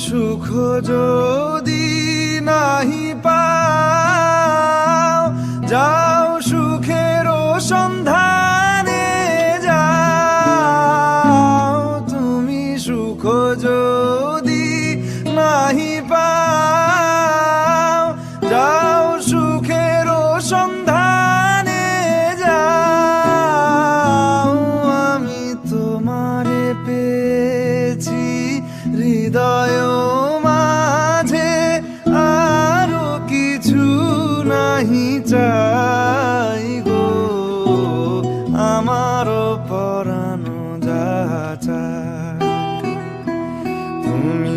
সুখ যদি নাহি পাও, যাও সুখের সন্ধানে যাও। তুমি সুখ যদি নাহি পাও, যাও সুখের সন্ধানে যাও। আমি তোমারে পেয়েছি হৃদয় মাঝে, আরো কিছু নাহি চাই গো। আমার পরানো যা চায়, তুমি